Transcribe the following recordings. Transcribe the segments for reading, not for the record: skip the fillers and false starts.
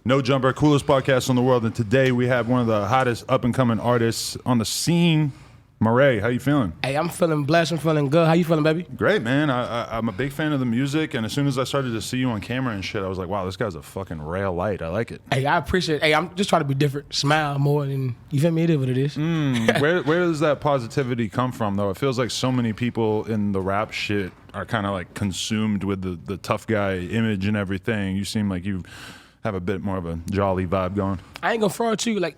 No Jumper, coolest podcast in the world. And today we have one of the hottest up-and-coming artists on the scene, Morray. How you feeling? Hey, I'm feeling blessed. I'm feeling good. How you feeling, baby? Great, man. I'm a big fan of the music, and as soon as I started to see you on camera and shit, I was like, wow, this guy's a fucking ray of light. I like it. Hey, I appreciate it. Hey, I'm just trying to be different. Smile more than, you feel me? It is what it is. Where does that positivity come from, though? It feels like so many people in the rap shit are kind of like consumed with the tough guy image and everything. You seem like you have a bit more of a jolly vibe going. I ain't gonna fraud to you. Like,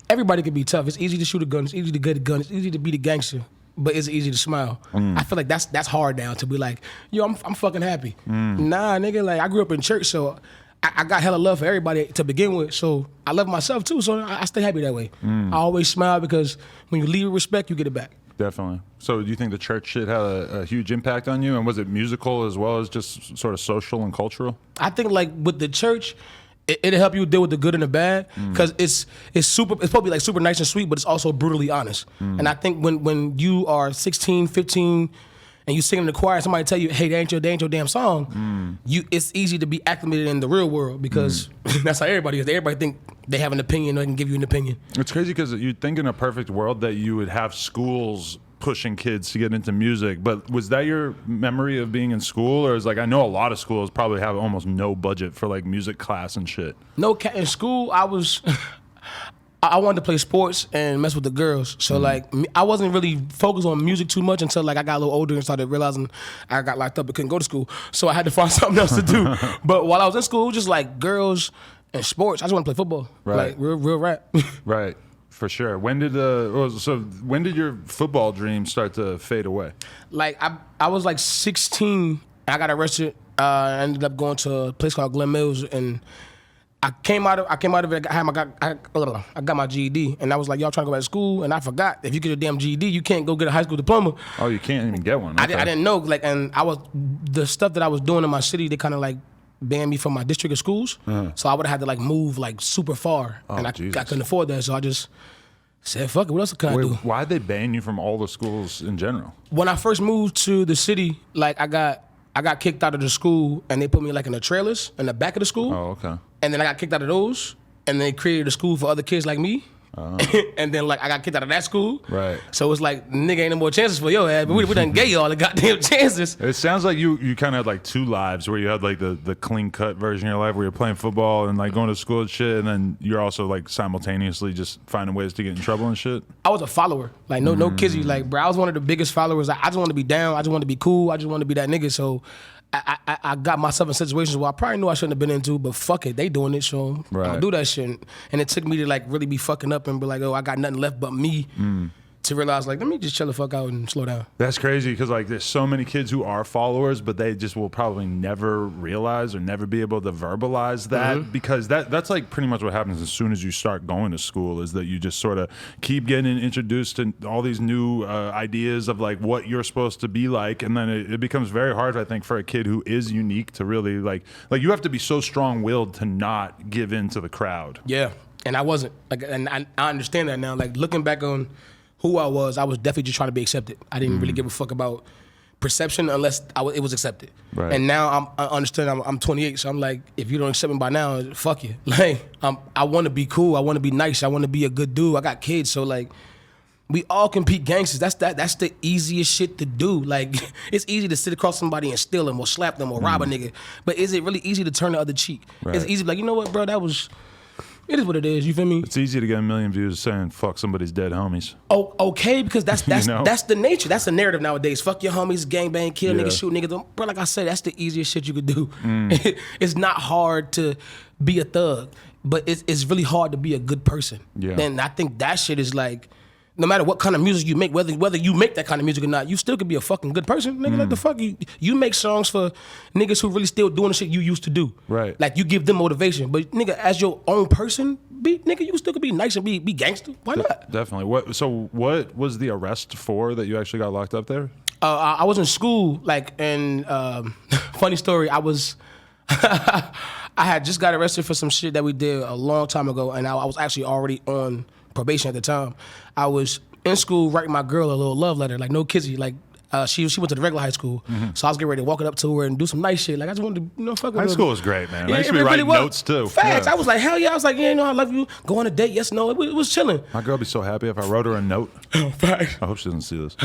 everybody can be tough. It's easy to shoot a gun. It's easy to get a gun. It's easy to be the gangster. But it's easy to smile. I feel like that's hard now to be like, yo, I'm fucking happy. Nah, nigga, like I grew up in church, so I got hella love for everybody to begin with. So I love myself too, so I stay happy that way. I always smile because when you leave with respect, you get it back. Definitely. So do you think the church shit had a huge impact on you? And was it musical as well as just sort of social and cultural? I think like with the church, it'll help you deal with the good and the bad because it's supposed to be like super nice and sweet, but it's also brutally honest. And I think when you are 16, 15, and you sing in the choir, and somebody tell you, hey, that ain't your damn song, it's easy to be acclimated in the real world because that's how everybody is. Everybody think they have an opinion or they can give you an opinion. It's crazy because you'd think in a perfect world that you would have schools pushing kids to get into music, but was that your memory of being in school? Or is like, I know a lot of schools probably have almost no budget for like music class and shit. No, in school, I wanted to play sports and mess with the girls. So like, I wasn't really focused on music too much until like I got a little older and started realizing I got locked up and couldn't go to school. So I had to find something else to do. But while I was in school, it was just like girls and sports. I just want to play football. Right. Like real rap. Right. For sure. When did your football dream start to fade away? Like I was like 16. I got arrested. I ended up going to a place called Glen Mills, and I came out of it. I got my GED, and I was like, y'all trying to go back to school, and I forgot if you get a damn GED, you can't go get a high school diploma. Oh, you can't even get one. Okay. I didn't know. Like, and the stuff that I was doing in my city, they kind of like banned me from my district of schools, so I would have had to like move like super far, and I couldn't afford that, so I just said, fuck it, what else can I do? Why'd they ban you from all the schools in general? When I first moved to the city, like I got kicked out of the school, and they put me like in the trailers in the back of the school. Oh, okay. And then I got kicked out of those, and they created a school for other kids like me. And then like I got kicked out of that school. Right. So it's like, nigga, ain't no more chances for your ass, but we done gave you all the goddamn chances. It sounds like you kind of had like two lives, where you had like the clean cut version of your life where you're playing football and like going to school and shit, and then you're also like simultaneously just finding ways to get in trouble and shit. I was a follower. Like no kizzy. Like, bro, I was one of the biggest followers. I just want to be down. I just want to be cool. I just want to be that nigga. So I got myself in situations where I probably knew I shouldn't have been into, but fuck it, they doing it, so I'll do that shit. And it took me to like really be fucking up and be like, oh, I got nothing left but me, to realize like, let me just chill the fuck out and slow down. That's crazy because like there's so many kids who are followers, but they just will probably never realize or never be able to verbalize that, because that's like pretty much what happens as soon as you start going to school, is that you just sort of keep getting introduced to all these new ideas of like what you're supposed to be like, and then it becomes very hard, I think, for a kid who is unique to really like you have to be so strong-willed to not give in to the crowd. Yeah, and I wasn't. Like, and I understand that now. Like looking back on who I was definitely just trying to be accepted. I didn't really give a fuck about perception unless it was accepted. Right. And now I understand I'm 28, so I'm like, if you don't accept me by now, fuck you. Like, I want to be cool. I want to be nice. I want to be a good dude. I got kids, so like, we all can be gangsters. That's the easiest shit to do. Like, it's easy to sit across somebody and steal them or slap them or rob a nigga. But is it really easy to turn the other cheek? Right. It's easy to be like, you know what, bro, it is what it is, you feel me? It's easy to get a million views saying fuck somebody's dead homies. Oh, okay, because that's You know? that's the nature. That's the narrative nowadays. Fuck your homies, gangbang, kill niggas, shoot niggas. Bro, like I said, that's the easiest shit you could do. It's not hard to be a thug, but it's really hard to be a good person. Yeah. And I think that shit is like, no matter what kind of music you make, whether you make that kind of music or not, you still could be a fucking good person. Nigga, like the fuck, you make songs for niggas who really still doing the shit you used to do. Right. Like you give them motivation. But nigga, as your own person, nigga, you still could be nice and be gangster. Why not? Definitely. What was the arrest for that you actually got locked up there? I was in school, like, and funny story, I had just got arrested for some shit that we did a long time ago, and I was actually already on probation at the time. I was in school writing my girl a little love letter, like no kizzy, like She went to the regular high school, so I was getting ready to walk it up to her and do some nice shit. Like I just wanted to, fuck with her. High school was great, man. Yeah, I used to be writing notes too. Facts. Yeah. I was like, hell yeah. I was like, yeah, I love you. Go on a date. Yes, no. It was chilling. My girl would be so happy if I wrote her a note. Facts. I hope she doesn't see this.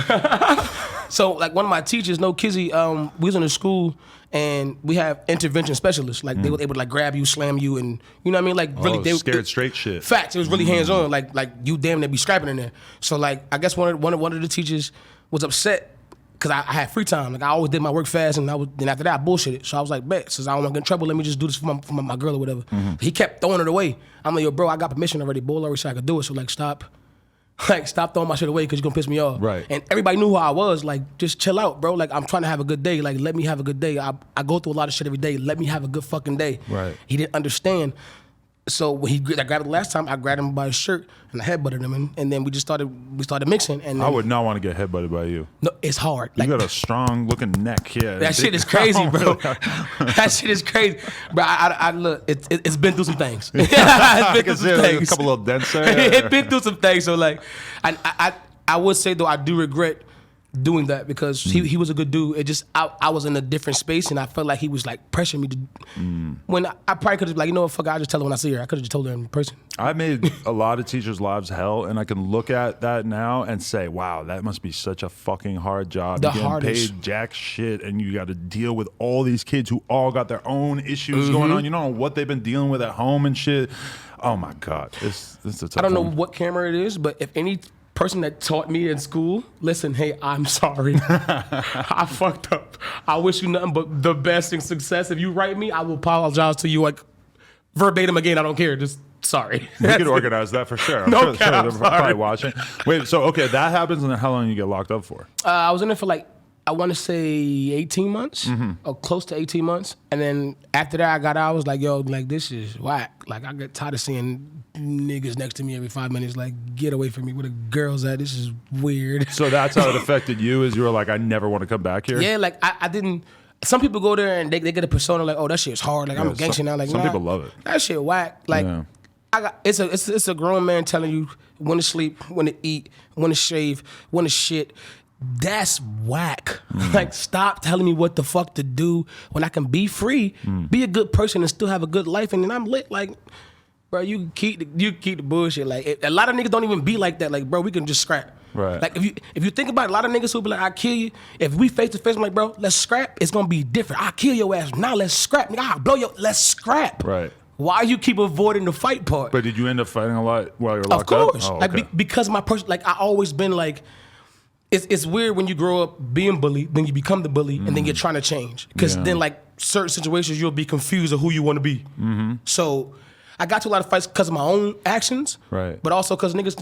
So like one of my teachers, no Kizzy, we was in the school and we have intervention specialists. Like they were able to like grab you, slam you, and you know what I mean? Like really, they scared straight shit. Facts. It was really hands on. Like you damn near be scrapping in there. So like I guess one of the teachers was upset because I had free time. Like I always did my work fast, and then after that I bullshitted. So I was like, bet, since I don't want to get in trouble, let me just do this for my girl or whatever. He kept throwing it away. I'm like, yo, bro, I got permission already. Bull already said I could do it. So like stop throwing my shit away because you're gonna piss me off. Right. And everybody knew who I was. Like, just chill out, bro. Like, I'm trying to have a good day. Like, let me have a good day. I go through a lot of shit every day. Let me have a good fucking day. Right. He didn't understand. So when I grabbed it last time, I grabbed him by his shirt and I headbutted him, and then we started mixing. And then, I would not want to get headbutted by you. No, it's hard. You got a strong looking neck. Yeah. That shit is crazy, bro. That shit is crazy, bro. I look. It's been through some things. It's been through some things. A couple little dents there. It's been through some things. So like, I would say though I do regret doing that because he was a good dude. It just I was in a different space and I felt like he was like pressuring me to. When I probably could have like, you know what, fuck, I'll just tell her when I see her. I could have just told her in person. I made a lot of teachers' lives hell, and I can look at that now and say, wow, that must be such a fucking hard job. The You're hardest. getting paid jack shit, and you got to deal with all these kids who all got their own issues going on. You don't know what they've been dealing with at home and shit. Oh my God, it's a tough I don't know one. what camera it is, but if any person that taught me in school, listen, hey, I'm sorry. I fucked up. I wish you nothing but the best and success. If you write me, I will apologize to you like verbatim again. I don't care. Just sorry. We could organize that for sure. I'm No sure cap, they're sorry. probably watching. Wait, so okay, that happens, and then how long you get locked up for? I was in there for like, I want to say 18 months or close to 18 months. And then after that, I got out. I was like, yo, like this is whack. Like I get tired of seeing niggas next to me every 5 minutes. Like, get away from me. Where the girls at? This is weird. So that's how it affected you, is you were like, I never want to come back here? Yeah, like I didn't. Some people go there and they get a persona like, oh, that shit's hard. Like I'm a gangster now. Like some nah, people love it. That shit whack. Like Yeah. it's a grown man telling you when to sleep, when to eat, when to shave, when to shit. That's whack. Like, stop telling me what the fuck to do when I can be free, be a good person, and still have a good life, and then I'm lit. Like, bro, you keep the bullshit. Like, a lot of niggas don't even be like that. Like, bro, we can just scrap. Right. Like, if you think about it, a lot of niggas who be like, I kill you. If we face to face, I'm like, bro, let's scrap. It's gonna be different. I'll kill your ass. Now let's scrap. Nigga, I'll blow your. Let's scrap. Right. Why you keep avoiding the fight part? But did you end up fighting a lot while you were locked Of course. up? Oh, Like okay. because my person, like I always been like, it's weird when you grow up being bullied, then you become the bully, and then you're trying to change. Because then like certain situations you'll be confused of who you want to be. So I got to a lot of fights because of my own actions, Right. But also because nigga,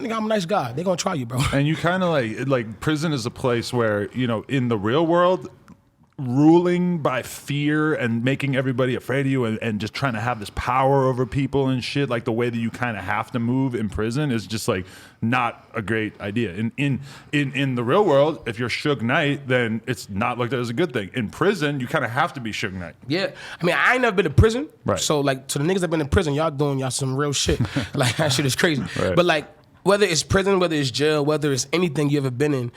I'm a nice guy. They gonna try you, bro. And you kind of like prison is a place where, you know, in the real world, ruling by fear and making everybody afraid of you and just trying to have this power over people and shit, like the way that you kind of have to move in prison is just like not a great idea. In the real world, if you're Suge Knight, then it's not looked at as a good thing. In prison, you kind of have to be Suge Knight. Yeah, I mean, I ain't never been to prison, Right. So like, to the niggas that been in prison, y'all doing y'all some real shit. Like that shit is crazy. Right. But like, whether it's prison, whether it's jail, whether it's anything you ever been in,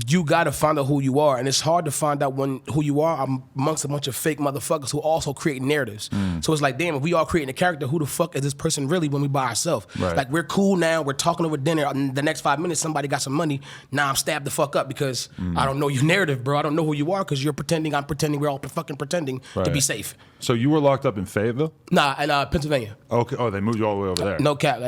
you gotta find out who you are, and it's hard to find out who you are amongst a bunch of fake motherfuckers who also create narratives. So it's like, damn, if we all creating a character, who the fuck is this person really when we by ourselves? Right. Like, we're cool now, we're talking over dinner, and the next 5 minutes somebody got some money, now I'm stabbed the fuck up because I don't know your narrative, bro. I don't know who you are because you're pretending, I'm pretending, we're all fucking pretending to be Right. safe. So you were locked up in Fayetteville? Nah, in Pennsylvania. Okay. Oh, they moved you all the way over there. No cap.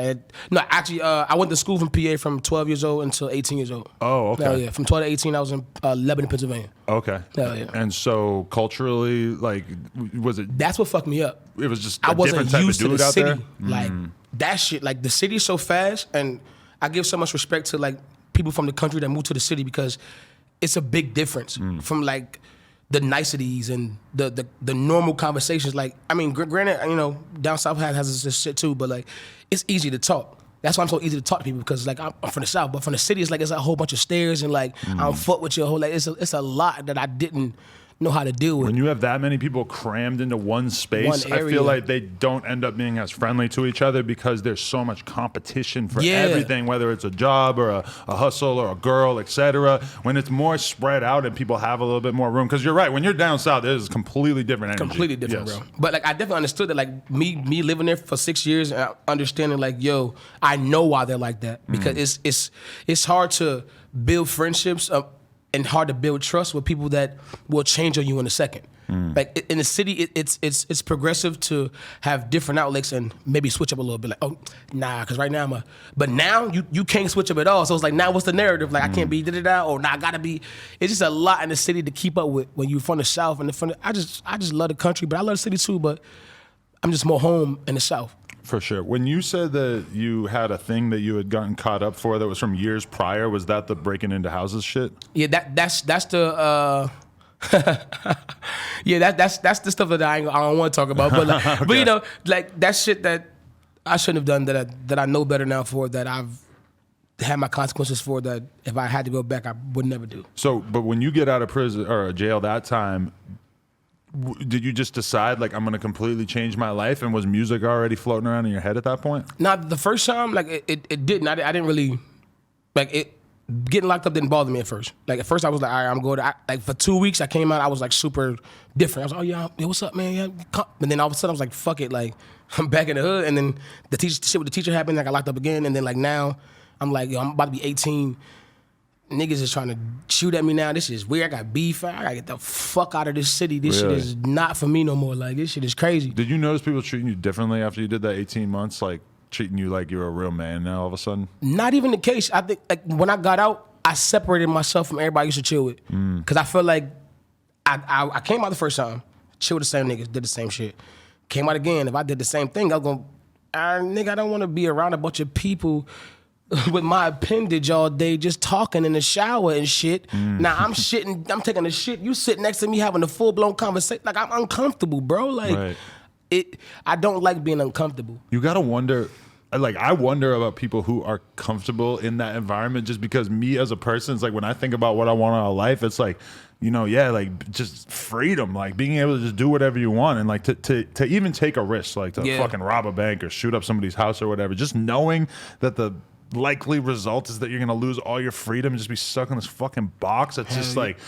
No, actually, I went to school from PA from 12 years old until 18 years old. Oh, okay. Hell yeah. From 12 to 18, I was in Lebanon, Pennsylvania. Okay. Hell yeah. And so culturally, like, was it? That's what fucked me up. It was just I a wasn't different type used of to dude the out city. there. Like, that shit, like, the city's so fast, and I give so much respect to, like, people from the country that moved to the city because it's a big difference from, like, the niceties and the normal conversations. Like, I mean, granted, you know, down south has this shit too, but like, it's easy to talk. That's why I'm so easy to talk to people because like I'm from the south, but from the city it's like it's a whole bunch of stairs and like I don't fuck with you a whole like it's a lot that I didn't know how to deal with. When you have that many people crammed into one space, One I area. feel like they don't end up being as friendly to each other because there's so much competition for everything, whether it's a job or a hustle or a girl, etc. When it's more spread out and people have a little bit more room, because you're right, when you're down south, there's completely different energy. Completely different, bro. But like I definitely understood that, like me living there for 6 years and understanding, like, yo, I know why they're like that, because it's hard to build friendships and hard to build trust with people that will change on you in a second. Like in the city, it's progressive to have different outlets and maybe switch up a little bit. Like, oh, nah, because right now but now you can't switch up at all. So it's like, now what's the narrative? Like I can't be da-da-da, or nah, I gotta be. It's just a lot in the city to keep up with when you're from the South and I just love the country, but I love the city too. But I'm just more home in the South. For sure. When you said that you had a thing that you had gotten caught up for that was from years prior, was that the breaking into houses shit? Yeah, that's the yeah, that's the stuff that I don't want to talk about. But like, Okay. but you know, like that shit that I shouldn't have done, that I know better now for, that I've had my consequences for, that if I had to go back, I would never do. So, but when you get out of prison or jail that time, did you just decide, like, I'm going to completely change my life? And was music already floating around in your head at that point? Now, the first time, like, it didn't. I didn't really, like, it. Getting locked up didn't bother me at first. Like, at first I was like, all right, I'm going to, like, for 2 weeks I came out, I was like super different. I was like, oh yeah, what's up, man? Yeah. And then all of a sudden I was like, fuck it, like, I'm back in the hood. And then the shit with the teacher happened, I got locked up again. And then, like, now I'm like, yo, I'm about to be 18. Niggas is trying to shoot at me now. This is weird. I got beef. I gotta get the fuck out of this city. This shit is not for me no more. Like, this shit is crazy. Did you notice people treating you differently after you did that 18 months? Like, treating you like you're a real man now all of a sudden? Not even the case. I think, like, when I got out, I separated myself from everybody I used to chill with. Because I felt like I came out the first time, chilled with the same niggas, did the same shit. Came out again. If I did the same thing, I was going, nigga, I don't want to be around a bunch of people with my appendage all day, just talking in the shower and shit. Now I'm taking a shit. You sit next to me having a full blown conversation. Like, I'm uncomfortable, bro. Like, I don't like being uncomfortable. You gotta wonder. Like, I wonder about people who are comfortable in that environment, just because me as a person, it's like, when I think about what I want out of life, it's like, you know, like, just freedom, like being able to just do whatever you want, and like to even take a risk, like to fucking rob a bank or shoot up somebody's house or whatever, just knowing that the likely result is that you're gonna lose all your freedom and just be stuck in this fucking box. It's just like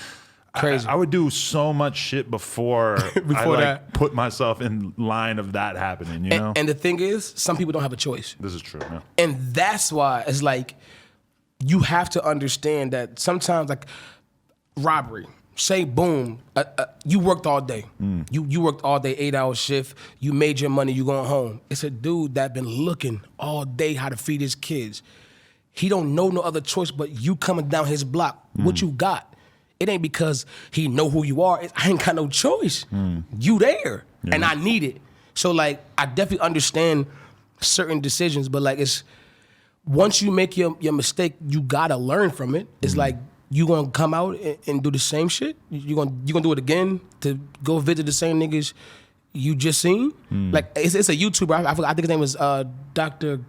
crazy. I would do so much shit before I put myself in line of that happening, you know? And the thing is, some people don't have a choice. This is true, man. And that's why it's like, you have to understand that sometimes, like, robbery, say boom, you worked all day. You worked all day, 8-hour shift. You made your money, you going home. It's a dude that been looking all day how to feed his kids. He don't know no other choice but you coming down his block. What you got? It ain't because he know who you are. I ain't got no choice. You there, and I need it. So, like, I definitely understand certain decisions, but, like, it's once you make your mistake, you gotta learn from it. It's like, you gonna come out and do the same shit? You gonna do it again to go visit the same niggas you just seen? Like, it's a YouTuber. I think his name was Dr.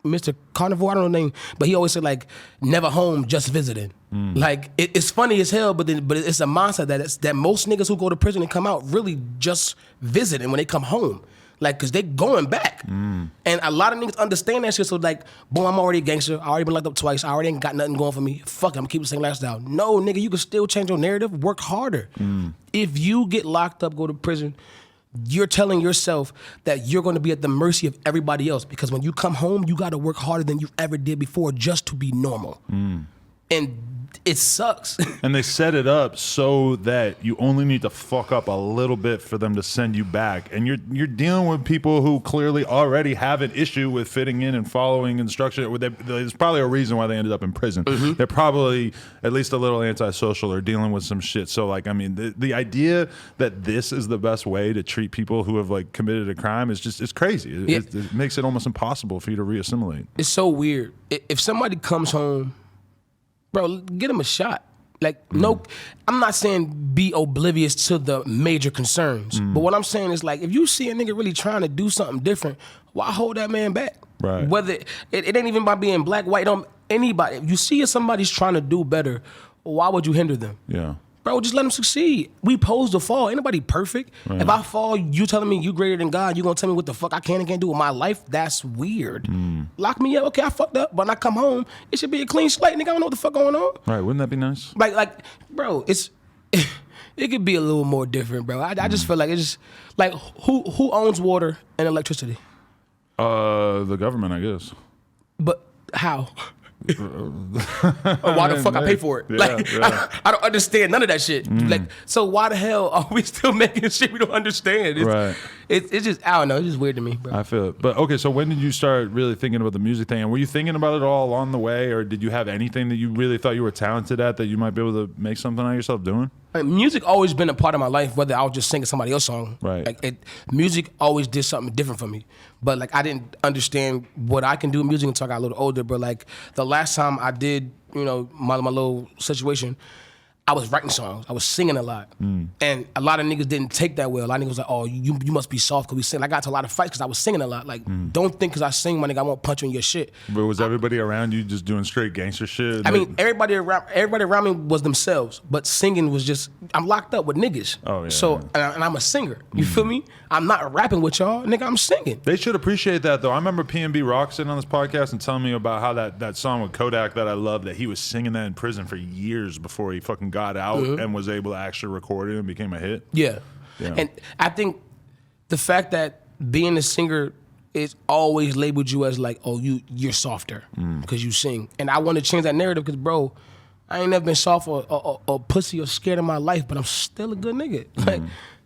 Mr. Carnivore, I don't know the name, but he always said, like, never home, just visiting. Like, it's funny as hell, but it's a mindset that most niggas who go to prison and come out really just visiting when they come home. Like, cause they going back. And a lot of niggas understand that shit, so like, boom, I'm already a gangster, I already been locked up twice, I already ain't got nothing going for me. Fuck it, I'm keeping the same lifestyle. No, nigga, you can still change your narrative, work harder. If you get locked up, go to prison, you're telling yourself that you're gonna be at the mercy of everybody else, because when you come home, you gotta work harder than you ever did before just to be normal. And it sucks. And they set it up so that you only need to fuck up a little bit for them to send you back. And you're dealing with people who clearly already have an issue with fitting in and following instruction. There's probably a reason why they ended up in prison. They're probably at least a little antisocial or dealing with some shit. So, like, I mean, the idea that this is the best way to treat people who have, like, committed a crime is just, it's crazy. It makes it almost impossible for you to reassimilate. It's so weird. If somebody comes home, bro, get him a shot. Like, no, I'm not saying be oblivious to the major concerns. But what I'm saying is, like, if you see a nigga really trying to do something different, why hold that man back? Right. Whether it ain't even by being black, white, anybody. If you see somebody's trying to do better, why would you hinder them? Yeah. Bro, just let them succeed. We pose to fall. Ain't nobody perfect. Right. If I fall, you telling me you greater than God, you gonna tell me what the fuck I can and can't do with my life? That's weird. Lock me up. Okay, I fucked up. But when I come home, it should be a clean slate. Nigga, I don't know what the fuck going on. Right, wouldn't that be nice? Like, bro, it's... It could be a little more different, bro. I just feel like it's just... Like, who owns water and electricity? The government, I guess. But how? Or why the fuck I pay for it? Yeah, I don't understand none of that shit. Like, so why the hell are we still making shit we don't understand? It's just, I don't know. It's just weird to me, bro. I feel it. But okay, so when did you start really thinking about the music thing? And were you thinking about it all along the way, or did you have anything that you really thought you were talented at that you might be able to make something out of yourself doing? Music always been a part of my life, whether I was just singing somebody else's song. Right. Like music always did something different for me. But like I didn't understand what I can do in music until I got a little older. But like the last time I did, you know, my little situation, I was writing songs. I was singing a lot. And a lot of niggas didn't take that well. A lot of niggas was like, oh, you must be soft because we sing. I got to a lot of fights because I was singing a lot. Like, don't think because I sing, my nigga, I won't punch you in your shit. But was everybody around you just doing straight gangster shit? I mean, everybody around me was themselves, but singing was just, I'm locked up with niggas. Oh, yeah. So, and I'm a singer. You feel me? I'm not rapping with y'all. Nigga, I'm singing. They should appreciate that, though. I remember P&B Rock sitting on this podcast and telling me about how that song with Kodak that I love, that he was singing that in prison for years before he fucking got out and was able to actually record it and became a hit. Yeah. And I think the fact that being a singer is always labeled you as like, oh, you're softer because you sing. And I want to change that narrative because, bro, I ain't never been soft or pussy or scared in my life, but I'm still a good nigga. Like,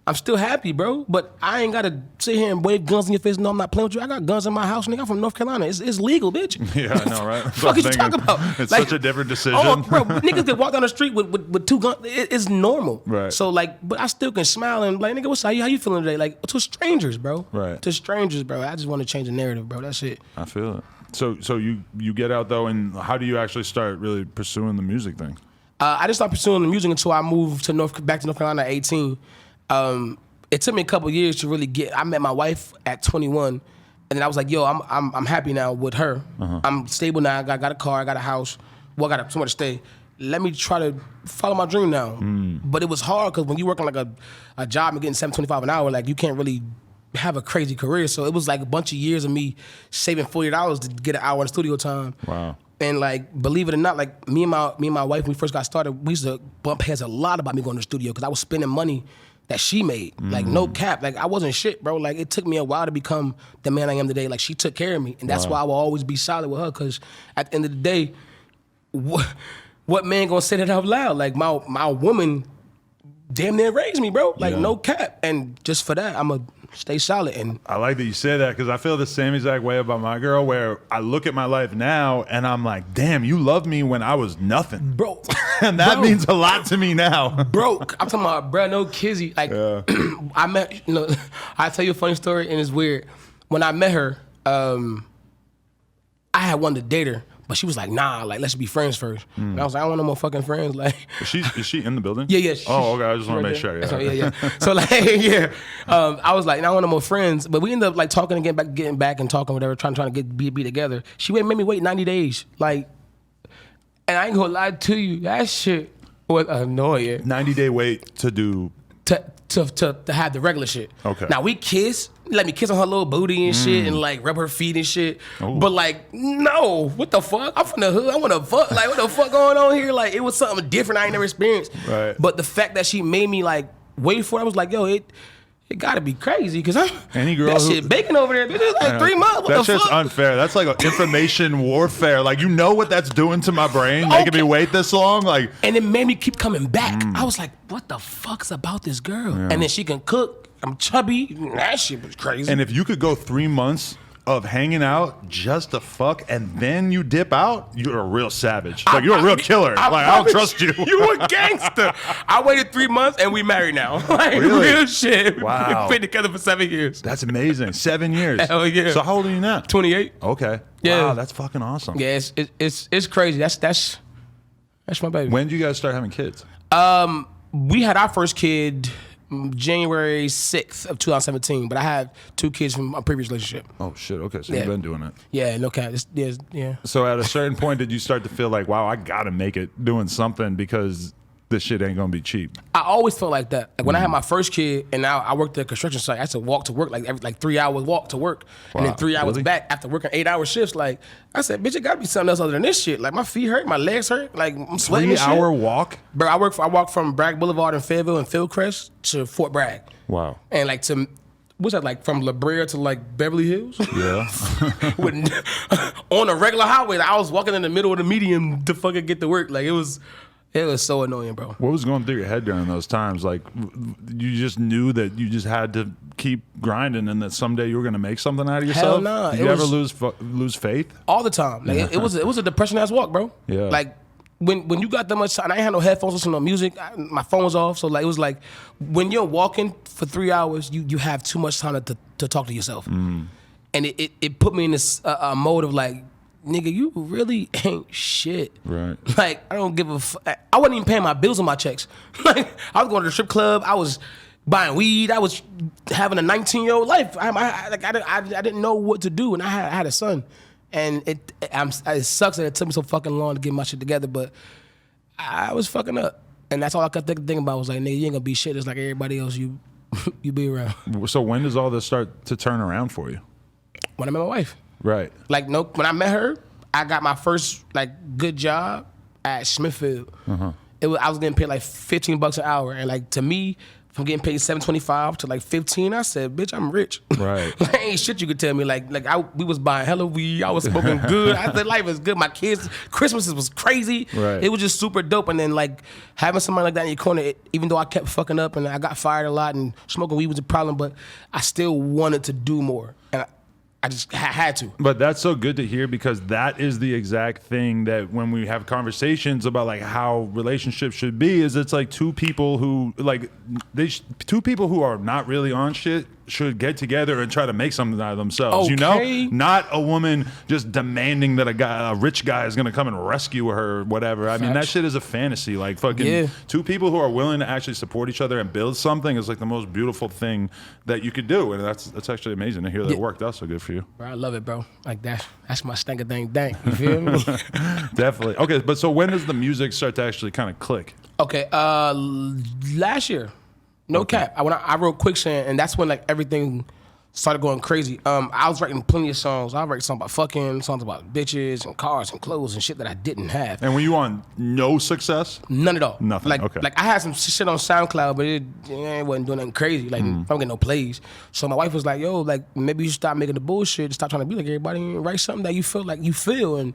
I'm still happy, bro. But I ain't got to sit here and wave guns in your face. No, I'm not playing with you. I got guns in my house, nigga. I'm from North Carolina. It's legal, bitch. Yeah, I know, right? What the fuck you talking about? It's like, such a different decision. Oh, bro, niggas can walk down the street with two guns. It's normal. Right. So, like, but I still can smile and like, nigga, what's how you feeling today? Like, to strangers, bro. Right. To strangers, bro. I just want to change the narrative, bro. That's it. I feel it. So you get out, though, and how do you actually start really pursuing the music thing? I didn't start pursuing the music until I moved back to North Carolina at 18. It took me a couple years to really get. I met my wife at 21, and then I was like, "Yo, I'm happy now with her. I'm stable now. I got a car. I got a house. Well, I got somewhere to stay. Let me try to follow my dream now." But it was hard because when you working like a job and getting $7.25 an hour, like you can't really have a crazy career. So it was like a bunch of years of me saving $40 to get an hour in studio time. Wow. And like, believe it or not, like me and my wife, when we first got started, we used to bump heads a lot about me going to the studio because I was spending money that she made. Like, no cap. Like, I wasn't shit, bro. Like, it took me a while to become the man I am today. Like, she took care of me. And that's why I will always be solid with her, because at the end of the day, what man gonna say that out loud? Like, my woman damn near raised me, bro. Like, no cap. And just for that, I'm a stay solid. And I like that you say that, because I feel the same exact way about my girl, where I look at my life now and I'm like, damn, you loved me when I was nothing. Bro. And that means a lot to me now. Broke. I'm talking about, bro, no kizzy. Like, I met, I tell you a funny story, and it's weird. When I met her, I had wanted to date her, but she was like, nah, like, let's be friends first. And I was like, I don't want no more fucking friends. Like, is she in the building? Yeah. Oh, okay. I just want to make sure. Yeah. So like, I was like, I want no more friends. But we ended up like talking and getting back and talking, whatever, trying to be together. She made me wait 90 days. Like, and I ain't gonna lie to you, that shit was annoying. 90-day wait to do to have the regular shit. Okay. Now we kiss. Let me kiss on her little booty and shit, and like rub her feet and shit. Ooh. But like, no, what the fuck? I'm from the hood. I want to fuck. Like, what the fuck going on here? Like, it was something different I ain't never experienced. Right. But the fact that she made me like wait for it, I was like, yo, it gotta be crazy, because shit baking over there. It's like 3 months. That's just unfair. That's like information warfare. Like, you know what that's doing to my brain, making me wait this long. Like, and it made me keep coming back. I was like, what the fuck's about this girl? Yeah. And then she can cook. I'm chubby. That shit was crazy. And if you could go 3 months of hanging out just to fuck and then you dip out, you're a real savage. Like, you're a real killer. I don't trust you. You a gangster. I waited 3 months and we married now. Like, really? Real shit. Wow. We've been together for 7 years. That's amazing. 7 years. Hell yeah. So how old are you now? 28. Okay. Yeah. Wow, that's fucking awesome. Yeah, it's crazy. That's my baby. When did you guys start having kids? We had our first kid January 6th of 2017, but I had 2 kids from a previous relationship. Oh shit, okay, so you've been doing it. Yeah, no cap. Yeah. So at a certain point, did you start to feel like, wow, I gotta make it doing something, because this shit ain't gonna be cheap. I always felt like that. Like when I had my first kid, and now I worked at a construction site, I had to walk to work like 3 hours walk to work, and then 3 hours back after working 8-hour shifts. Like I said, bitch, it gotta be something else other than this shit. Like my feet hurt, my legs hurt, like I'm sweating. 3-hour walk, bro. I walk from Bragg Boulevard in Fayetteville and Fieldcrest to Fort Bragg. Wow. And like to what's that, like from La Brea to like Beverly Hills? Yeah. On a regular highway, like, I was walking in the middle of the median to fucking get to work. Like it was so annoying, bro. What was going through your head during those times? Like, you just knew that you just had to keep grinding, and that someday you were going to make something out of yourself. Hell no. Did you ever lose faith? All the time. Like it was a depression ass walk, bro. Yeah. Like when you got that much time, I ain't had no headphones, listening to no music. My phone was off, so like it was like when you're walking for 3 hours, you have too much time to talk to yourself, and it put me in this mode of like, nigga, you really ain't shit. Right. Like, I don't give a I wasn't even paying my bills on my checks. Like, I was going to the strip club. I was buying weed. I was having a 19-year-old life. I didn't know what to do, and I had a son. And it sucks that it took me so fucking long to get my shit together, but I was fucking up. And that's all I kept thinking about was like, nigga, you ain't gonna be shit just like everybody else you be around. So when does all this start to turn around for you? When I met my wife. Right. Like, no, when I met her, I got my first like good job at Smithfield. I was getting paid like $15 an hour, and like to me, from getting paid $7.25 to like $15, I said, bitch, I'm rich. Right. Like, ain't shit you could tell me. We was buying hella weed. I was smoking good. I said life is good. My kids, Christmases was crazy. Right. It was just super dope. And then like having somebody like that in your corner, even though I kept fucking up and I got fired a lot and smoking weed was a problem, but I still wanted to do more. And I just had to. But that's so good to hear, because that is the exact thing that when we have conversations about like how relationships should be, is it's like two people who are not really on shit should get together and try to make something out of themselves. You know, not a woman just demanding that a rich guy is going to come and rescue her or whatever. I mean, that shit is a fantasy. Like fucking two people who are willing to actually support each other and build something is like the most beautiful thing that you could do. And that's actually amazing to hear that it worked out so good for you. Bro, I love it, bro. Like that's my stank dang dang. You feel me? Definitely. Okay, but so when does the music start to actually kind of click? Okay, last year. No cap. I wrote Quicksand, and that's when like everything started going crazy. I was writing plenty of songs. I write songs about fucking, songs about bitches and cars and clothes and shit that I didn't have. And were you on no success? None at all. Nothing. Like I had some shit on SoundCloud, but it wasn't doing nothing crazy. Like I don't get no plays. So my wife was like, "Yo, like maybe you should stop making the bullshit. Stop trying to be like everybody and write something that you feel like you feel." And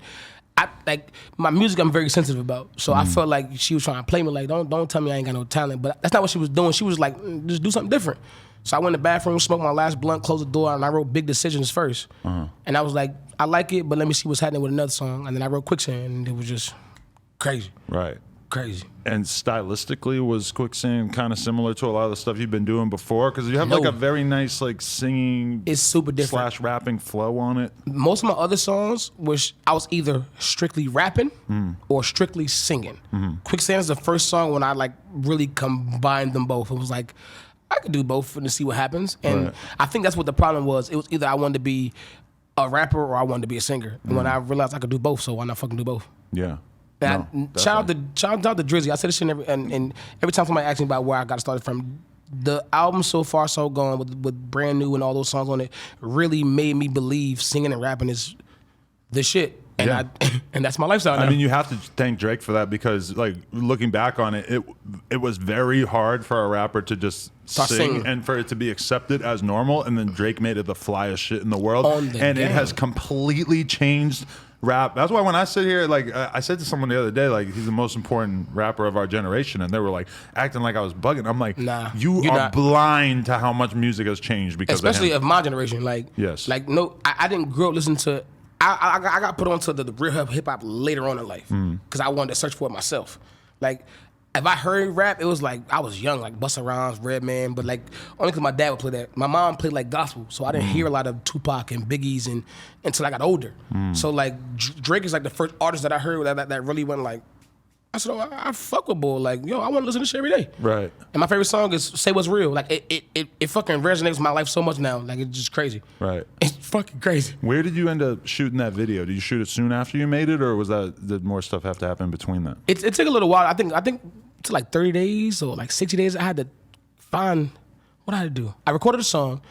I like my music. I'm very sensitive about, so I felt like she was trying to play me. Like, don't tell me I ain't got no talent. But that's not what she was doing. She was like, just do something different. So I went in the bathroom, smoked my last blunt, closed the door, and I wrote Big Decisions first. And I was like, I like it, but let me see what's happening with another song. And then I wrote Quicksand, and it was just crazy. Right. Crazy. And stylistically, was Quicksand kind of similar to a lot of the stuff you've been doing before? Because you have like a very nice like singing, it's super different / rapping flow on it. Most of my other songs, which I was either strictly rapping or strictly singing. Quicksand is the first song when I like really combined them both. It was like I could do both and see what happens. And I think that's what the problem was. It was either I wanted to be a rapper or I wanted to be a singer. And when I realized I could do both, so why not fucking do both? Yeah. Shout out to Drizzy. I say this shit and every time somebody asks me about where I got started from, the album So Far So Gone with Brand New and all those songs on it really made me believe singing and rapping is the shit. And and that's my lifestyle now. I mean, you have to thank Drake for that, because like looking back on it, it was very hard for a rapper to just sing and for it to be accepted as normal, and then Drake made it the flyest shit in the world, and it has completely changed rap. That's why when I sit here, like I said to someone the other day, like he's the most important rapper of our generation, and they were like acting like I was bugging. I'm like, nah, you are blind to how much music has changed because especially of my generation. Like, like no, I didn't grow up listening to. I got put onto the real hip hop later on in life because I wanted to search for it myself. Like, if I heard rap, it was like I was young, like Busta Rhymes, Redman, but like only because my dad would play that. My mom played like gospel, so I didn't hear a lot of Tupac and Biggie's until I got older. So like Drake is like the first artist that I heard that really went like. I said, oh, I fuck with Bull. Like, yo, I want to listen to this shit every day. Right. And my favorite song is Say What's Real. Like, it fucking resonates with my life so much now. Like, it's just crazy. Right. It's fucking crazy. Where did you end up shooting that video? Did you shoot it soon after you made it, or did more stuff have to happen between that? It took a little while. I think to like 30 days or like 60 days, I had to find, what I had to do? I recorded a song.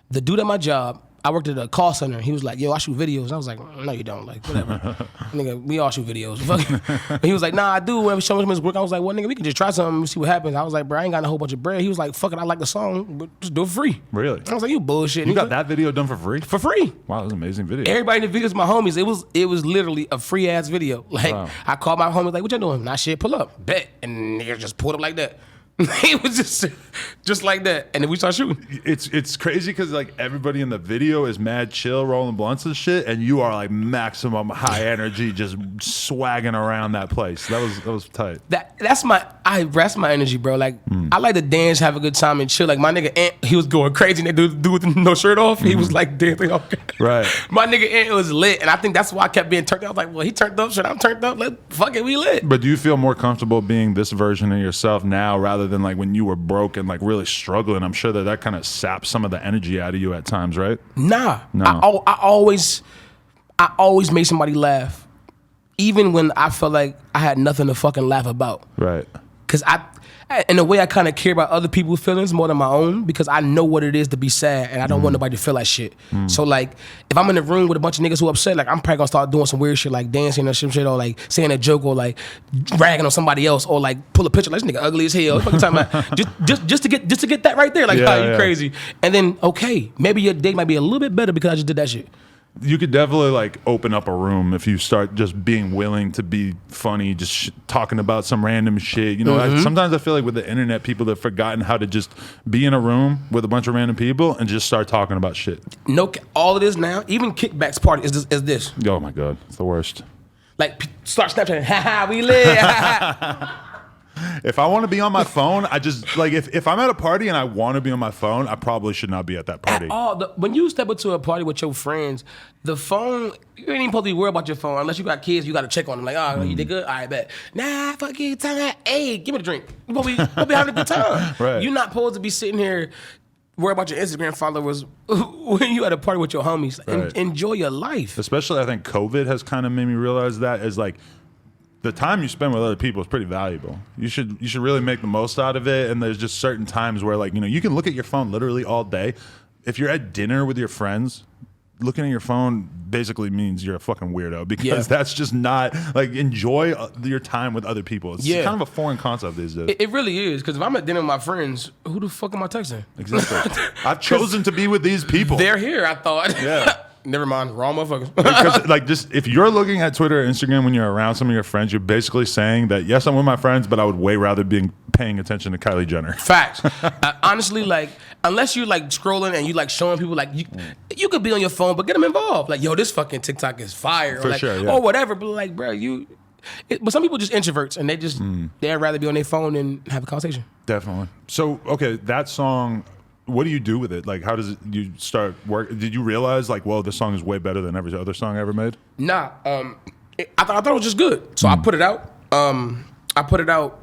The dude at my job, I worked at a call center. He was like, yo, I shoot videos. I was like, no, you don't. Like, whatever. Nigga, we all shoot videos. And he was like, nah, I do. Whenever someone comes work, I was like, well, nigga, we can just try something and see what happens. I was like, bro, I ain't got a whole bunch of bread. He was like, fuck it, I like the song, but just do it free. Really? I was like, you bullshit. You got that video done for free? For free. Wow, that was an amazing video. Everybody in the video is my homies. It was literally a free ass video. Like, Wow. I called my homies, like, what y'all doing? Nah, shit, pull up. Bet. And niggas just pulled up like that. It was just like that, and then we start shooting. It's crazy because like everybody in the video is mad chill, rolling blunts and shit, and you are like maximum high energy, just swagging around that place. That was tight. That's my energy, bro. Like I like to dance, have a good time, and chill. Like my nigga Ant, he was going crazy. And that dude with no shirt off, he was like dancing. Okay. Right. My nigga Ant was lit, and I think that's why I kept being turned up. I was like, well, he turned up, shit, I'm turned up. Fuck it, we lit. But do you feel more comfortable being this version of yourself now rather than like when you were broke and like really struggling? I'm sure that kind of saps some of the energy out of you at times, right? Nah. No. I always made somebody laugh, even when I felt like I had nothing to fucking laugh about. Right. Because in a way, I kind of care about other people's feelings more than my own, because I know what it is to be sad, and I don't want nobody to feel like shit. So like, if I'm in the room with a bunch of niggas who upset, like I'm probably gonna start doing some weird shit, like dancing or some shit, or like saying a joke, or like ragging on somebody else, or like pull a picture like this nigga ugly as hell. What you talking about? just to get that right there, like, Yeah, you yeah. crazy. And then okay, maybe your day might be a little bit better because I just did that shit. You could definitely like open up a room if you start just being willing to be funny, just talking about some random shit. You know, sometimes I feel like with the internet, people have forgotten how to just be in a room with a bunch of random people and just start talking about shit. No, all it is now, even Kickback's party is this. Oh my God, it's the worst. Like, start Snapchatting, ha we lit, ha. If I want to be on my phone, I just like if I'm at a party and I want to be on my phone, I probably should not be at that party. At all. When you step into a party with your friends, the phone, you ain't even supposed to be worried about your phone unless you got kids. You got to check on them. Like, oh, you did good? All right, bet. Nah, fuck you. Hey, give me the drink. You supposed to be having a good time. Right. You're not supposed to be sitting here worried about your Instagram followers when you at a party with your homies. Right. Enjoy your life. Especially, I think COVID has kind of made me realize that is like, the time you spend with other people is pretty valuable. You should really make the most out of it. And there's just certain times where, like, you know, you can look at your phone literally all day. If you're at dinner with your friends, looking at your phone basically means you're a fucking weirdo, because that's just not like, enjoy your time with other people. It's kind of a foreign concept these days. It really is, because if I'm at dinner with my friends, who the fuck am I texting? Exactly. I've chosen to be with these people. They're here, I thought. Yeah. Never mind, wrong motherfuckers. Because like, just if you're looking at Twitter or Instagram when you're around some of your friends, you're basically saying that, yes, I'm with my friends, but I would way rather be paying attention to Kylie Jenner. Facts. Honestly, like, unless you're like scrolling and you like showing people, like, you could be on your phone, but get them involved. Like, yo, this fucking TikTok is fire. For or like, sure, yeah. or whatever. But like, bro, but some people just introverts, and they'd rather be on their phone than have a conversation. Definitely. So, okay, that song, what do you do with it? Like, how does it, you start work? Did you realize like, whoa, this song is way better than every other song I ever made? Nah, I thought it was just good. So I put it out. I put it out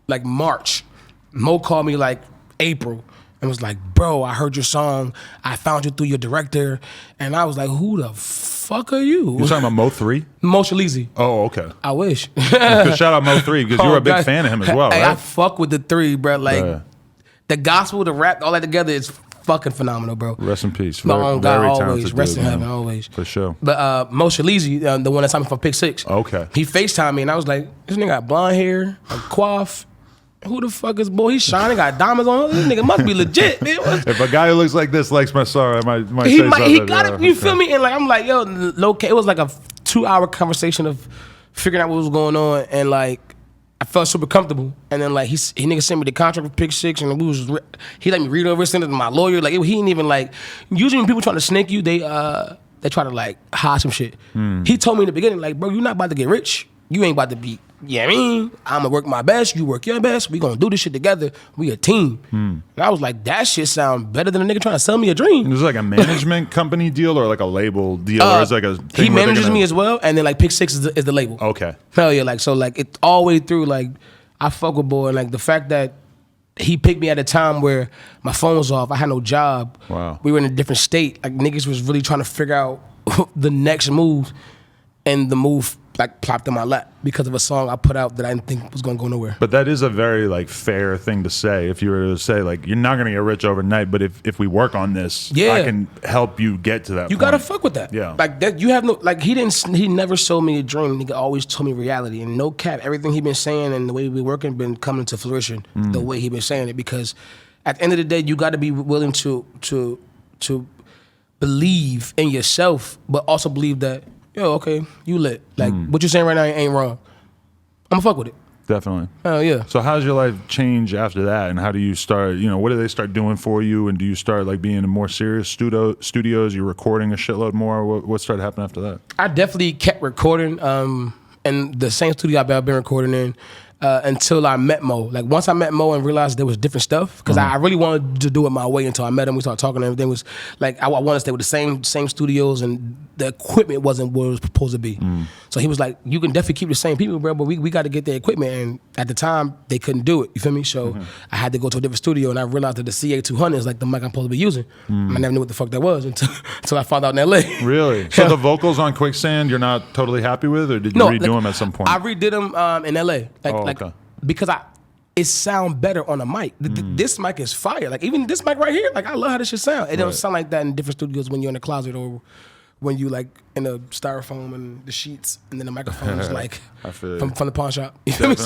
like March. Mo called me like April and was like, bro, I heard your song. I found you through your director. And I was like, who the fuck are you? You're talking about Mo 3? Mo Shalizi. Oh, okay. I wish. Shout out Mo 3, because you were a big fan of him as well, Hey, right? I fuck with the 3, bro. Like, the gospel, the rap, all that together is fucking phenomenal, bro. Rest in peace. My own God, always. talented Rest dude, in heaven, man. always. For sure. But Mo Shalizi, the one that signed me for Pick 6. Okay. He FaceTimed me, and I was like, this nigga got blonde hair, a coif. Who the fuck is boy? He's shining, got diamonds on him. This nigga must be legit. If a guy who looks like this likes my song, I might He say something. he got it. You feel me? And like, I'm like, yo, low-key. It was like a 2-hour conversation of figuring out what was going on, and like, I felt super comfortable. And then like he nigga sent me the contract for Pick 6, and he let me read over it, sent it to my lawyer. Like, he ain't even like, usually when people trying to snake you, they try to like hide some shit. He told me in the beginning, like, bro, you're not about to get rich. You ain't about to be, I mean, I'm gonna work my best, you work your best, we gonna do this shit together, we a team. And I was like, that shit sound better than a nigga trying to sell me a dream. It was like a management company deal or like a label deal, or it's like a thing he manages me as well, and then like Pick 6 is the label. Okay. Hell yeah, like, so like it all the way through, like I fuck with boy, and like the fact that he picked me at a time where my phone was off, I had no job. Wow. We were in a different state, like niggas was really trying to figure out the next move, and the move like plopped in my lap because of a song I put out that I didn't think was gonna go nowhere. But that is a very like fair thing to say. If you were to say like you're not gonna get rich overnight, but if we work on this, I can help you get to that. You gotta fuck with that. Yeah, like that. You have no like he never showed me a dream. He always told me reality, and no cap. Everything he been saying and the way we working been coming to fruition the way he been saying it. Because at the end of the day, you got to be willing to believe in yourself, but also believe that. Yo, okay, you lit. Like, what you're saying right now ain't wrong. I'm gonna fuck with it. Definitely. Oh, yeah. So how's your life change after that? And how do you start, what do they start doing for you? And do you start, like, being in more serious studios? You're recording a shitload more? What started happening after that? I definitely kept recording in the same studio I've been recording in until I met Mo. Like, once I met Mo and realized there was different stuff, because I really wanted to do it my way until I met him. We started talking and everything was, like, I wanted to stay with the same studios, and the equipment wasn't what it was supposed to be. So he was like, you can definitely keep the same people, bro, but we got to get the equipment. And at the time, they couldn't do it. You feel me? So I had to go to a different studio, and I realized that the CA200 is like the mic I'm supposed to be using. I never knew what the fuck that was until I found out in LA. Really? So the vocals on Quicksand, you're not totally happy with, or did you redo them at some point? I redid them in LA. Okay. Because it sound better on a mic. This mic is fire. Like, even this mic right here, like, I love how this shit sound. It don't sound like that in different studios when you're in the closet or when you like in the styrofoam and the sheets and then the microphone is like from the pawn shop. You feel me?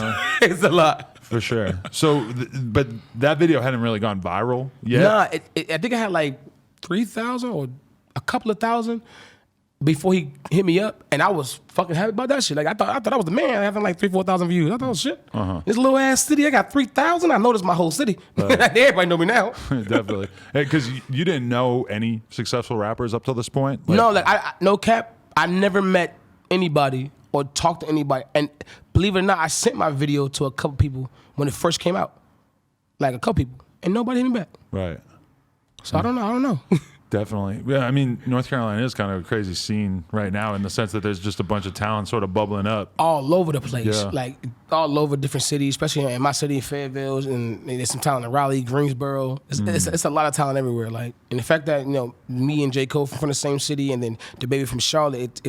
It's a lot. For sure. So, but that video hadn't really gone viral yet? Nah, I think I had like 3,000 or a couple of thousand before he hit me up, and I was fucking happy about that shit. Like, I thought I was the man having like 3,000-4,000 views. I thought, shit, this little ass city, I got 3,000. I noticed my whole city. Everybody know me now. Definitely, because you didn't know any successful rappers up till this point. No, like I no cap. I never met anybody or talked to anybody, and believe it or not, I sent my video to a couple people when it first came out, like a couple people, and nobody hit me back. Right. So I don't know. Definitely. Yeah, I mean, North Carolina is kind of a crazy scene right now in the sense that there's just a bunch of talent sort of bubbling up. All over the place. Like, all over different cities, especially in my city, Fayetteville, and there's some talent in Raleigh, Greensboro. It's a lot of talent everywhere. Like, and the fact that, me and J. Cole from the same city and then DaBaby from Charlotte,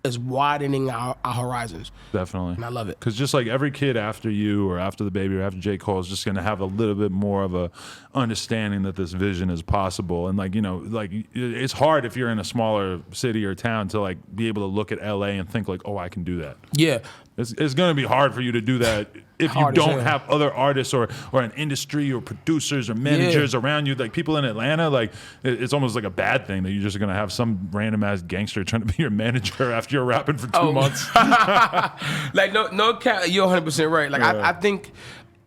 is widening our horizons. Definitely. And I love it. Because just like every kid after you or after DaBaby or after J. Cole is just going to have a little bit more of a understanding that this vision is possible. And like, it's hard if you're in a smaller city or town to like be able to look at LA and think like, oh, I can do that. Yeah. It's going to be hard for you to do that if you don't have other artists or an industry or producers or managers around you. Like people in Atlanta, like it's almost like a bad thing that you're just going to have some random ass gangster trying to be your manager after you're rapping for 2 months. Like no cap, you're 100% right. Like I think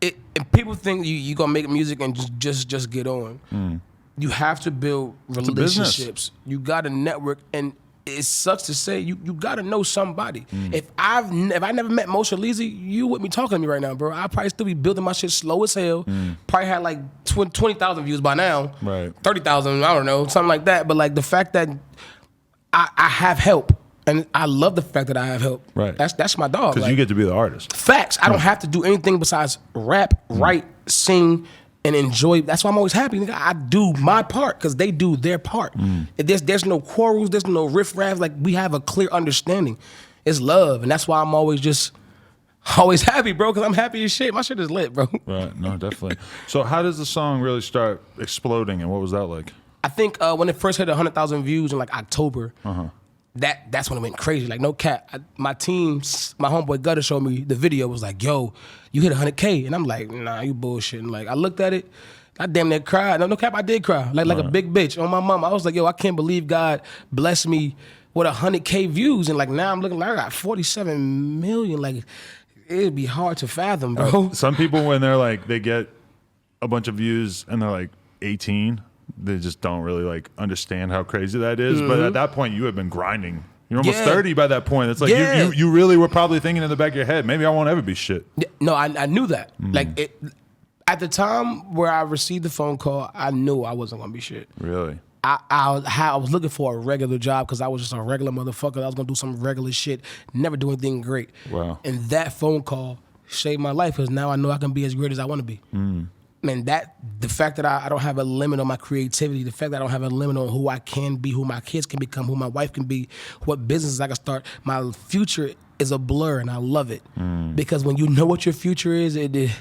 if people think you gonna make music and just get on. You have to build relationships. You got to network, and it sucks to say you got to know somebody. If I never met Moshe Leezy, you wouldn't be talking to me right now, bro. I'd probably still be building my shit slow as hell. Probably had like 20,000 views by now. Right. 30,000, I don't know, something like that. But like the fact that I have help, and I love the fact that I have help. Right. That's my dog. Because you get to be the artist. Facts. I don't have to do anything besides rap, write, sing, and enjoy. That's why I'm always happy. Nigga, I do my part because they do their part. There's no quarrels. There's no riff-raff. Like, we have a clear understanding. It's love, and that's why I'm always happy, bro, because I'm happy as shit. My shit is lit, bro. Right. No, definitely. So how does the song really start exploding, and what was that like? I think when it first hit 100,000 views in like October, that's when it went crazy. Like, no cap. My team, my homeboy Gutter showed me the video. Was like, yo, you hit 100K. And I'm like, nah, you bullshitting. Like, I looked at it. I damn near cried. No cap, I did cry. Like a big bitch on my mom. I was like, yo, I can't believe God blessed me with 100K views. And like, now I'm looking like I got 47 million. Like, it'd be hard to fathom, bro. Some people, when they're like, they get a bunch of views and they're like 18, they just don't really like understand how crazy that is. But at that point, you have been grinding. You're almost 30 by that point. It's like you really were probably thinking in the back of your head, maybe I won't ever be shit. No, I knew that. Like, at the time where I received the phone call, I knew I wasn't gonna be shit. Really? I was looking for a regular job because I was just a regular motherfucker. I was gonna do some regular shit, never do anything great. Wow. And that phone call saved my life because now I know I can be as great as I want to be. man, the fact that I don't have a limit on my creativity, the fact that I don't have a limit on who I can be, who my kids can become, who my wife can be, what businesses I can start, my future is a blur, and I love it. Because when you know what your future is, it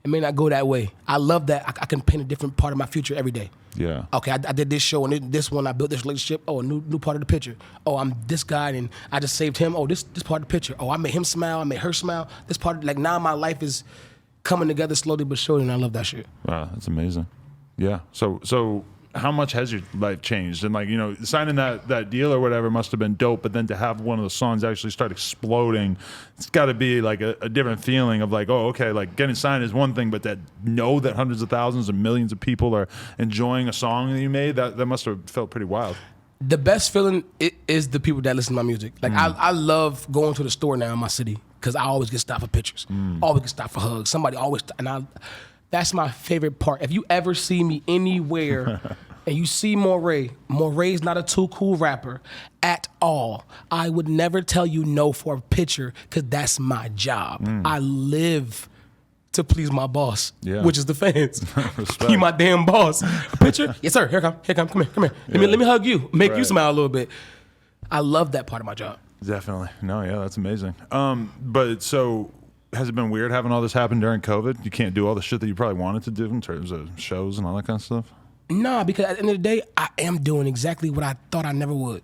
may not go that way. I love that I can paint a different part of my future every day. Yeah. Okay, I did this show, and this one I built this relationship. Oh, a new part of the picture. Oh, I'm this guy, and I just saved him. Oh, this part of the picture. Oh, I made him smile. I made her smile. This part, like now my life is coming together slowly but surely, and I love that shit. Wow, that's amazing. Yeah. So how much has your life changed? And like, you know, signing that deal or whatever must have been dope, but then to have one of the songs actually start exploding, it's got to be like a different feeling of like, oh, okay, like getting signed is one thing, but that know that hundreds of thousands and millions of people are enjoying a song that you made, that must have felt pretty wild. The best feeling is the people that listen to my music. Like I love going to the store now in my city because I always get stopped for pictures, always get stopped for hugs. Somebody always, that's my favorite part. If you ever see me anywhere and you see Morray, Morray's not a too cool rapper at all. I would never tell you no for a picture because that's my job. I live to please my boss, which is the fans. You my damn boss. A picture? Yes, sir. Here come. Come here. Let me hug you. Make you smile a little bit. I love that part of my job. Definitely. No, yeah, that's amazing. But so has it been weird having all this happen during COVID? You can't do all the shit that you probably wanted to do in terms of shows and all that kind of stuff? Nah, because at the end of the day, I am doing exactly what I thought I never would.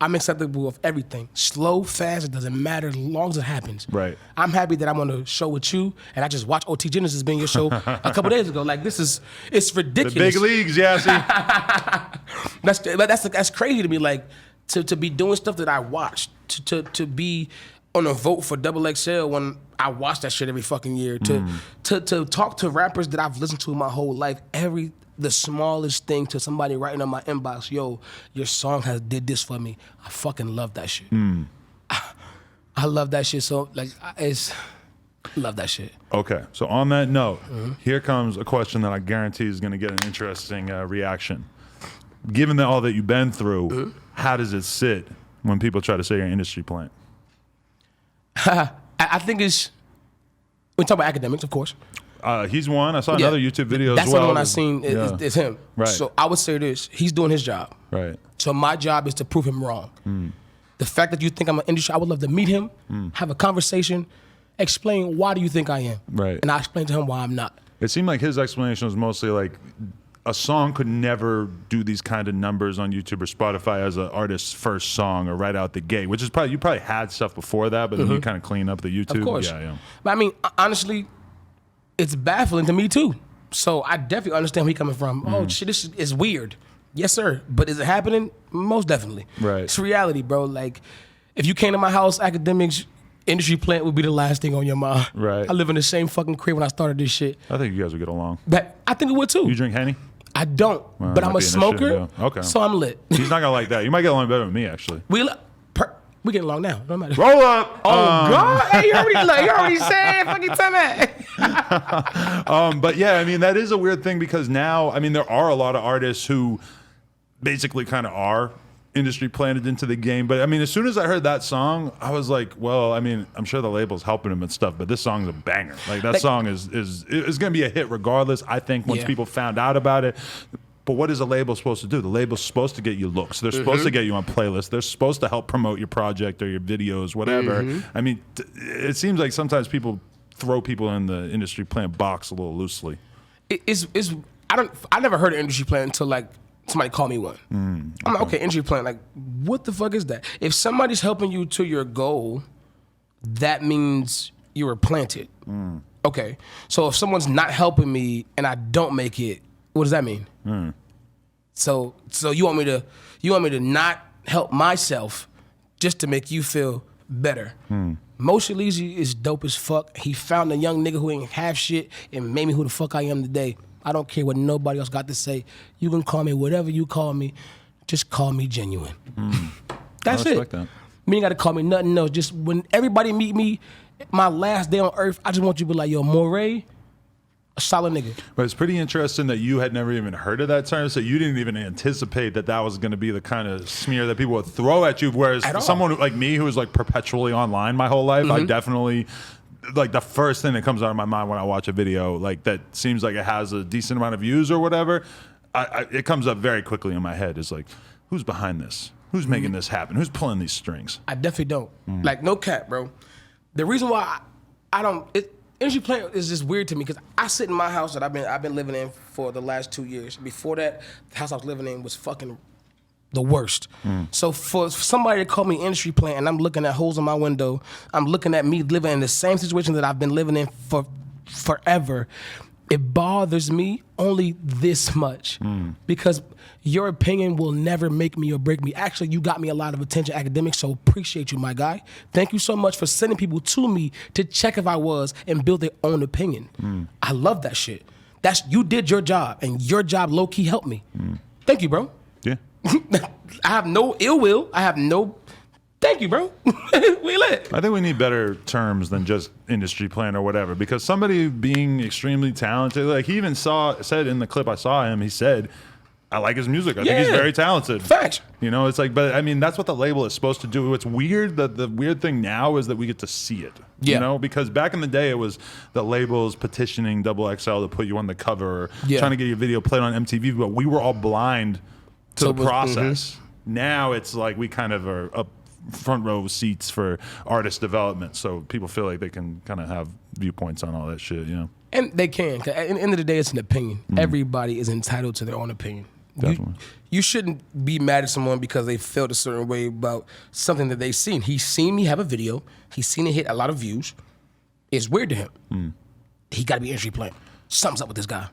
I'm acceptable of everything. Slow, fast, it doesn't matter as long as it happens. Right. I'm happy that I'm on a show with you, and I just watched OT Genesis being your show a couple days ago. Like, it's ridiculous. The big leagues, yeah, see? That's crazy to me, like, to be doing stuff that I watched, to be on a vote for XXL when I watch that shit every fucking year, to talk to rappers that I've listened to my whole life, the smallest thing to somebody writing on my inbox, yo, your song did this for me. I fucking love that shit. I love that shit. So like, love that shit. Okay, so on that note, here comes a question that I guarantee is going to get an interesting reaction. Given all that you've been through, how does it sit when people try to say you're an industry plant? I think we talk about academics, of course. He's one. I saw another YouTube video That's as well. the one I seen is him. Right. So I would say this, he's doing his job. Right. So my job is to prove him wrong. The fact that you think I'm an industry, I would love to meet him, have a conversation, explain why do you think I am. Right. And I explain to him why I'm not. It seemed like his explanation was mostly like, a song could never do these kind of numbers on YouTube or Spotify as an artist's first song or right out the gate, which is you probably had stuff before that, but then you kind of clean up the YouTube. Of course. Yeah. But I mean, honestly, it's baffling to me too. So I definitely understand where he's coming from. Oh shit, this is weird. Yes, sir. But is it happening? Most definitely. Right. It's reality, bro. Like, if you came to my house, academics, industry plant would be the last thing on your mind. Right. I live in the same fucking crib when I started this shit. I think you guys would get along. But I think it would too. You drink Henny? I don't, but I'm a smoker, okay. So I'm lit. He's not gonna like that. You might get along better with me, actually. We get along now. No matter. Roll up. Oh God! Hey, you already said fucking time. But yeah, I mean that is a weird thing because now, I mean, there are a lot of artists who basically kind of are industry planted into the game. But I mean, as soon as I heard that song, I was like, well, I mean, I'm sure the label's helping him and stuff, but this song's a banger. Like that song is going to be a hit regardless. I think once people found out about it. But what is a label supposed to do? The label's supposed to get you looks. They're supposed to get you on playlists. They're supposed to help promote your project or your videos, whatever. I mean, it seems like sometimes people throw people in the industry plant box a little loosely. I never heard of industry plant until like somebody called me one. I'm like, okay, industry plant. Like, what the fuck is that? If somebody's helping you to your goal, that means you were planted. Okay, so if someone's not helping me and I don't make it, what does that mean? So you want me to not help myself just to make you feel better? Moshe Leezy is dope as fuck. He found a young nigga who ain't half shit and made me who the fuck I am today. I don't care what nobody else got to say. You can call me whatever you call me. Just call me genuine. That's it. That. You ain't got to call me nothing else. Just when everybody meet me, my last day on earth, I just want you to be like, yo, Morray, a solid nigga. But it's pretty interesting that you had never even heard of that term, so you didn't even anticipate that was going to be the kind of smear that people would throw at you. Whereas someone like me, who was like perpetually online my whole life, I definitely like the first thing that comes out of my mind when I watch a video like that seems like it has a decent amount of views or whatever, it comes up very quickly in my head. It's like, who's behind this? Who's making this happen? Who's pulling these strings? I definitely don't. Like, no cap, bro. The reason why I don't, Energy Plant is just weird to me because I sit in my house that I've been living in for the last 2 years. Before that, the house I was living in was fucking the worst. So for somebody to call me Industry Plant and I'm looking at holes in my window, I'm looking at me living in the same situation that I've been living in for forever, it bothers me only this much because your opinion will never make me or break me. Actually, you got me a lot of attention academics, so appreciate you, my guy. Thank you so much for sending people to me to check if I was and build their own opinion. I love that shit. You did your job, and your job low-key helped me. Thank you, bro. Yeah. I have no ill will. I have no... Thank you, bro. We lit. I think we need better terms than just industry plan or whatever, because somebody being extremely talented, like he even said in the clip I saw him, he said, I like his music. I think he's very talented. Facts. You know, it's like, but I mean, that's what the label is supposed to do. It's weird that the weird thing now is that we get to see it. You know, because back in the day, it was the labels petitioning XXL to put you on the cover, or trying to get your video played on MTV, but we were all blind to the process. Now it's like we kind of are up front row seats for artist development, so people feel like they can kind of have viewpoints on all that shit, you know. And they can. 'Cause at the end of the day, it's an opinion. Everybody is entitled to their own opinion. Definitely. You shouldn't be mad at someone because they felt a certain way about something that they've seen. He's seen me have a video. He's seen it hit a lot of views. It's weird to him. He got to be Industry Plant. Something's up with this guy.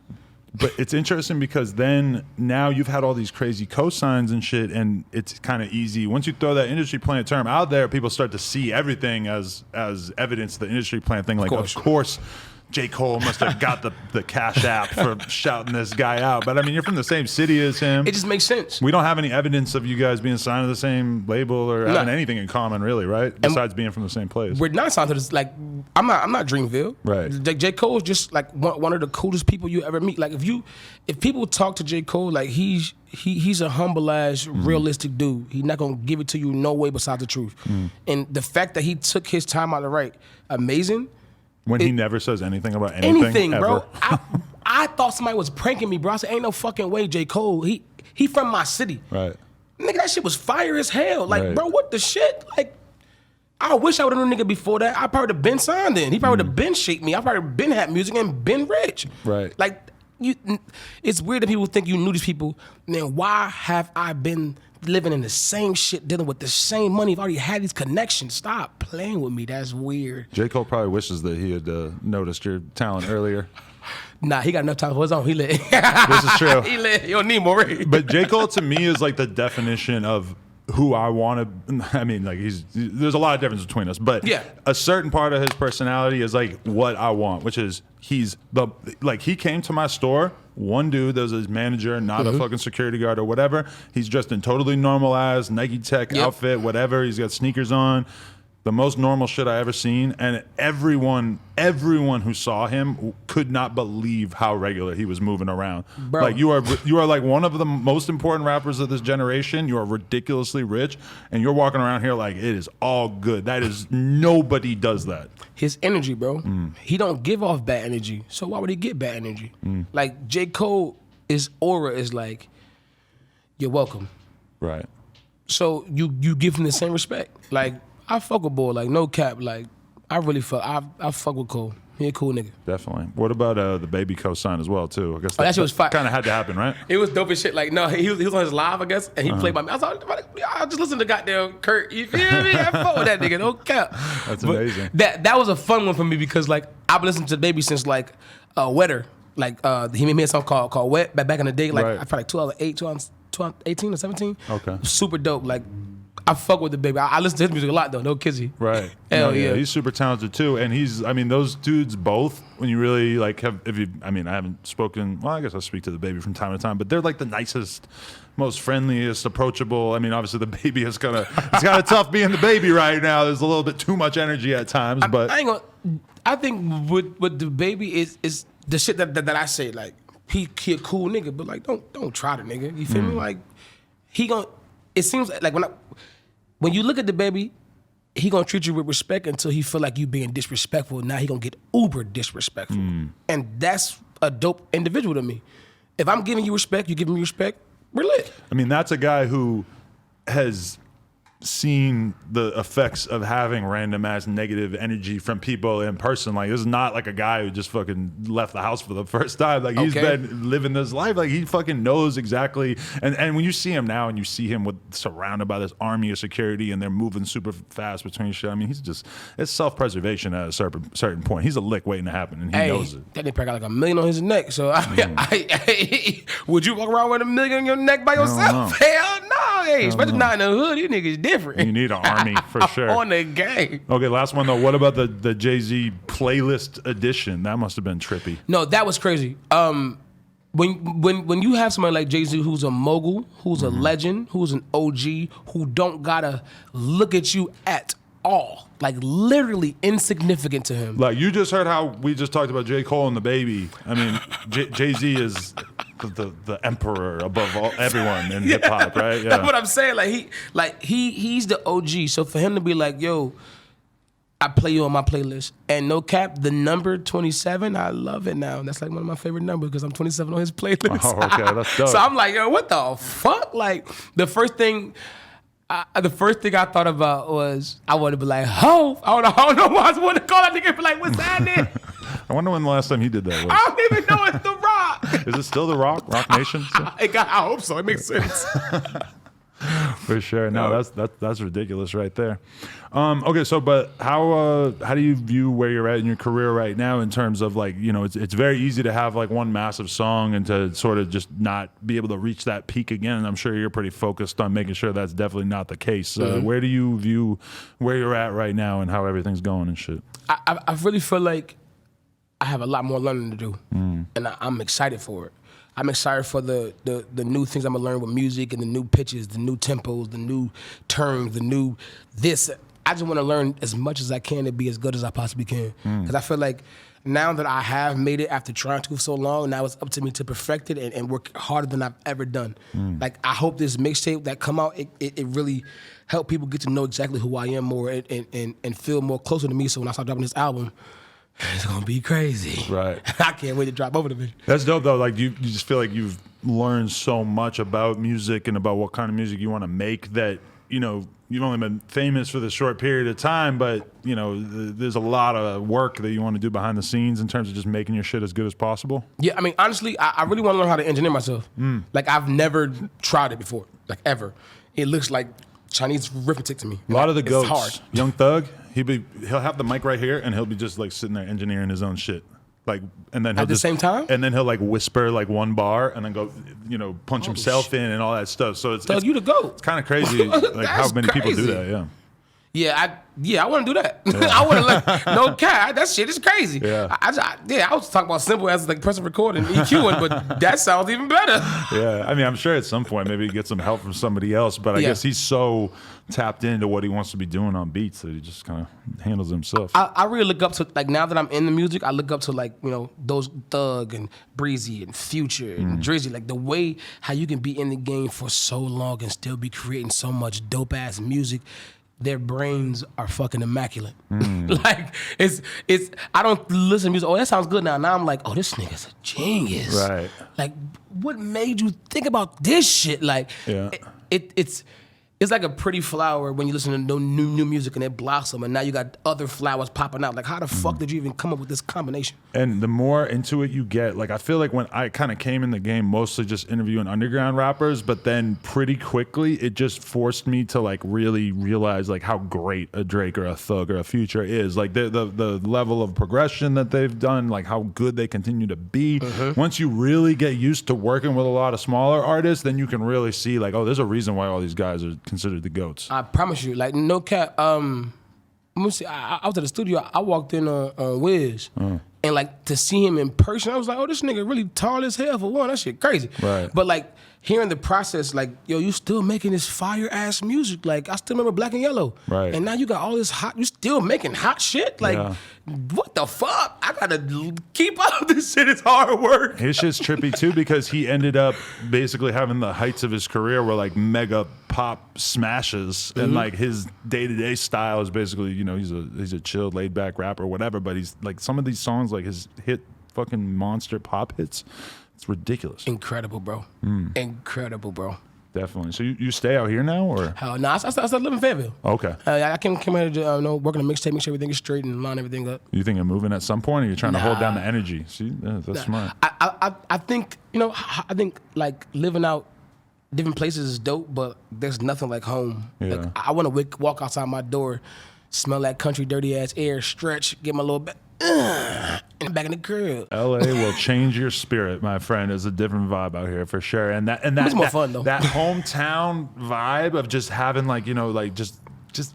But it's interesting because then now you've had all these crazy cosigns and shit, and it's kind of easy. Once you throw that Industry Plant term out there, people start to see everything as evidence, the Industry Plant thing. Like, of course, J. Cole must have got the Cash App for shouting this guy out. But I mean, you're from the same city as him. It just makes sense. We don't have any evidence of you guys being signed to the same label or having anything in common, really, right? Besides being from the same place. We're not signed to this. Like, I'm not Dreamville. Right. J. Cole is just like one of the coolest people you ever meet. Like, if people talk to J. Cole, like he's a humble ass, realistic dude. He's not gonna give it to you no way besides the truth. And the fact that he took his time out to write, amazing. When he never says anything about anything bro. ever. I thought somebody was pranking me, bro. I said, ain't no fucking way, J. Cole. He from my city. Right. Nigga, that shit was fire as hell. Like, bro, what the shit? Like, I wish I would have known nigga before that. I probably would have been signed then. He probably would have been shaped me. I probably been had music and been rich. Right. Like, it's weird that people think you knew these people. Man, why have I been living in the same shit, dealing with the same money? I've already had these connections. Stop playing with me. That's weird. J. Cole probably wishes that he had noticed your talent earlier. Nah, he got enough time for his own. He lit. This is true. He lit. You don't need Morray. But J. Cole to me is like the definition of who I want to. I mean, like there's a lot of difference between us, but a certain part of his personality is like what I want, which is he came to my store. One dude that was his manager, not a fucking security guard or whatever. He's dressed in totally normal ass Nike Tech outfit, whatever. He's got sneakers on. The most normal shit I ever seen. And everyone who saw him could not believe how regular he was moving around. Bro. Like you are like one of the most important rappers of this generation. You are ridiculously rich, and you're walking around here like it is all good. That is, nobody does that. His energy, bro. He don't give off bad energy. So why would he get bad energy? Like J. Cole, his aura is like, you're welcome. Right. So you give him the same respect. Like, I fuck with Boy, like no cap, like I really fuck. I fuck with Cole. He a cool nigga. Definitely. What about the Baby co-sign as well too? I guess that shit was fire. Kind of had to happen, right? It was dope as shit. Like no, he was on his live, I guess, and he played by me. I was like, I just listened to goddamn Kurt. You feel me? I fuck with that nigga. No cap. That's amazing. That was a fun one for me because like I've been listening to Baby since like Wetter. Like he made me a song called Wet back in the day. Like I feel like 2008, 2018 or 17. Okay. Super dope. Like. I fuck with the Baby. I listen to his music a lot though. No kizzy. Right. Hell yeah. He's super talented too, and those dudes both. When you really like I haven't spoken. Well, I guess I speak to the Baby from time to time, but they're like the nicest, most friendliest, approachable. I mean, obviously the Baby is kind of tough being the Baby right now. There's a little bit too much energy at times, but I think with the Baby is the shit that I say. Like he a cool nigga, but like don't try the nigga. You feel me? Like he gon'. It seems like when you look at the Baby, he gonna treat you with respect until he feel like you being disrespectful. Now he gonna get uber disrespectful. And that's a dope individual to me. If I'm giving you respect, you giving me respect, we're lit. I mean, that's a guy who has seen the effects of having random ass negative energy from people in person. Like, this is not like a guy who just fucking left the house for the first time. Like, he's been living this life. Like, he fucking knows exactly. And when you see him now and you see him surrounded by this army of security and they're moving super fast between shit, I mean, it's self-preservation at a certain point. He's a lick waiting to happen, and he knows it. That nigga probably got like $1 million on his neck. So I would you walk around with $1 million on your neck by yourself? Hell no. Hey, especially not in the hood. You niggas different. You need an army for sure. On the game. Okay, last one though. What about the JayZ playlist edition? That must have been trippy. No, that was crazy. When you have somebody like JayZ who's a mogul, who's a legend, who's an OG, who don't gotta look at you at all, like literally insignificant to him. Like, you just heard how we just talked about J. Cole and the Baby. I mean, JayZ is the emperor above everyone in hip hop, right? Yeah. That's what I'm saying. He's the OG. So for him to be like, yo, I play you on my playlist, and no cap, the number 27, I love it now. That's like one of my favorite numbers because I'm 27 on his playlist. Oh, okay, that's dope. So I'm like, yo, what the fuck? Like, the first thing I thought about was I wanted to be like, ho. I don't know why I wanted to call that nigga and be like, what's happening? I wonder when the last time he did that was. I don't even know it's The Rock. Is it still The Rock? Rock Nation? I hope so. It makes sense. For sure. No, that's ridiculous right there. Okay, so but how do you view where you're at in your career right now in terms of, like, you know, it's very easy to have like one massive song and to sort of just not be able to reach that peak again. And I'm sure you're pretty focused on making sure that's definitely not the case. Where do you view where you're at right now and how everything's going and shit? I really feel like I have a lot more learning to do, and I'm excited for it. I'm excited for the new things I'm gonna learn with music and the new pitches, the new tempos, the new turns, the new this. I just want to learn as much as I can to be as good as I possibly can. Because I feel like now that I have made it after trying to for so long, now it's up to me to perfect it and work harder than I've ever done. Like, I hope this mixtape that come out, it really help people get to know exactly who I am more and feel more closer to me. So when I start dropping this album, it's gonna be crazy. Right. I can't wait to drop over the bitch. That's dope though. Like, you just feel like you've learned so much about music and about what kind of music you want to make that, you know, you've only been famous for this short period of time, but, you know, there's a lot of work that you want to do behind the scenes in terms of just making your shit as good as possible. Yeah, I mean, honestly, I really want to learn how to engineer myself. Like, I've never tried it before, like, ever. It looks like Chinese arithmetic to me. A lot of the goats, hard. Young Thug, he'll have the mic right here and he'll be just like sitting there engineering his own shit. Like, and then he'll at the same time, and then he'll like whisper like one bar and then go, you know, punch himself in and all that stuff. So it's you the GOAT. It's kind of crazy, like how many people do that. Yeah, I want to do that. Yeah. I want to like, no cap. That shit is crazy. Yeah, I was talking about simple as like pressing record and EQing, but that sounds even better. Yeah, I mean, I'm sure at some point maybe he gets some help from somebody else, but I guess he's so tapped into what he wants to be doing on beats that he just kind of handles himself. I really look up to, like, now that I'm in the music, I look up to, like, you know, those Thug and Breezy and Future and Drizzy, like the way how you can be in the game for so long and still be creating so much dope ass music. Their brains are fucking immaculate. Like, it's I don't listen to music, oh, that sounds good now. Now I'm like, oh, this nigga's a genius. Right. Like, what made you think about this shit? Like, it's like a pretty flower when you listen to new music and it blossom, and now you got other flowers popping out. Like, how the fuck did you even come up with this combination? And the more into it you get, like, I feel like when I kind of came in the game mostly just interviewing underground rappers, but then pretty quickly it just forced me to like really realize like how great a Drake or a Thug or a Future is. Like the level of progression that they've done, like how good they continue to be. Once you really get used to working with a lot of smaller artists, then you can really see like, oh, there's a reason why all these guys are considered the GOATs. I promise you, like, no cap. Let me see. I was at the studio. I walked in on Wiz, and like to see him in person, I was like, oh, this nigga really tall as hell for one. That shit crazy. Right. But like hearing the process, like, yo, you still making this fire ass music. Like, I still remember Black and Yellow. Right. And now you got all this hot. You still making hot shit. Like, what the fuck? I gotta keep up. This shit is hard work. His shit's trippy too because he ended up basically having the heights of his career were like mega pop smashes, and like his day-to-day style is basically, you know, he's a chill, laid-back rapper or whatever, but he's like, some of these songs, like his hit fucking monster pop hits, it's ridiculous. Incredible, bro. Incredible, bro. Definitely. So you stay out here now, or? Hell no, I started living in Fayetteville. Okay. I came here to work on a mixtape, make sure everything is straight and line everything up. You think of moving at some point, or you're trying to hold down the energy? See, that's smart. I think, you know, I think like living out different places is dope, but there's nothing like home. Yeah. Like I want to walk outside my door, smell that country dirty ass air, stretch, get my little bit, and back in the crib. LA will change your spirit, my friend. There's a different vibe out here for sure, and it's more fun though. That hometown vibe of just having, like, you know, like just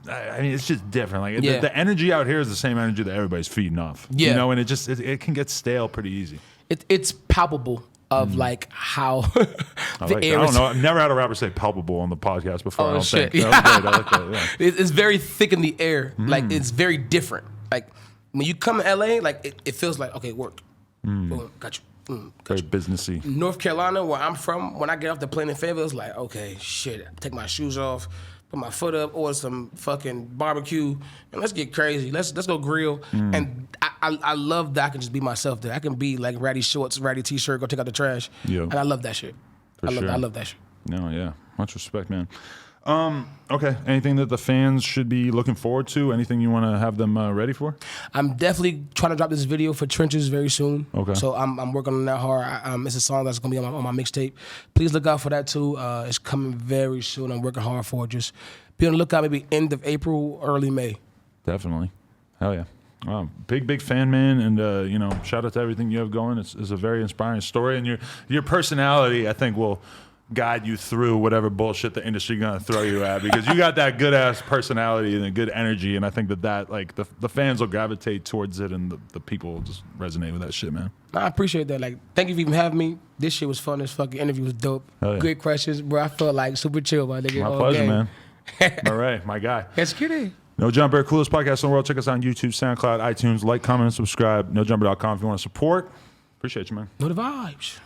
I mean, it's just different. Like the energy out here is the same energy that everybody's feeding off. Yeah. You know, and it can get stale pretty easy. It's palpable of like how the air I don't is. know. I've never had a rapper say palpable on the podcast before. Oh, I don't shit. think. That was good. I like that. Yeah. It's very thick in the air. Like it's very different. Like when you come to LA, like it feels like, okay, work. Boom, got you. Very businessy. North Carolina, where I'm from, when I get off the plane in Fayetteville, it's like, okay, shit, take my shoes off, put my foot up, order some fucking barbecue, and let's get crazy. Let's go grill. And I love that I can just be myself there. I can be like ratty shorts, ratty t-shirt, go take out the trash. Yeah. And I love that shit. I love that shit. No, yeah. Much respect, man. Okay. Anything that the fans should be looking forward to? Anything you want to have them ready for? I'm definitely trying to drop this video for Trenches very soon. Okay. So I'm working on that hard. It's a song that's gonna be on my mixtape. Please look out for that too. It's coming very soon. I'm working hard for it. Just be on the lookout. Maybe end of April, early May. Definitely. Hell yeah. Wow. Big fan, man, and you know, shout out to everything you have going. It's a very inspiring story, and your personality, I think, will guide you through whatever bullshit the industry gonna throw you at, because you got that good ass personality and a good energy, and I think that like the fans will gravitate towards it, and the people will just resonate with that shit, man. I appreciate that. Like, thank you for even having me. This shit was fun. This fucking interview was dope. Yeah. Great questions, bro. I felt like super chill, my nigga. My pleasure, man. Morray, my guy. Let's get it. No Jumper, coolest podcast in the world. Check us out on YouTube, SoundCloud, iTunes. Like, comment, and subscribe. NoJumper.com if you want to support. Appreciate you, man. Know the vibes.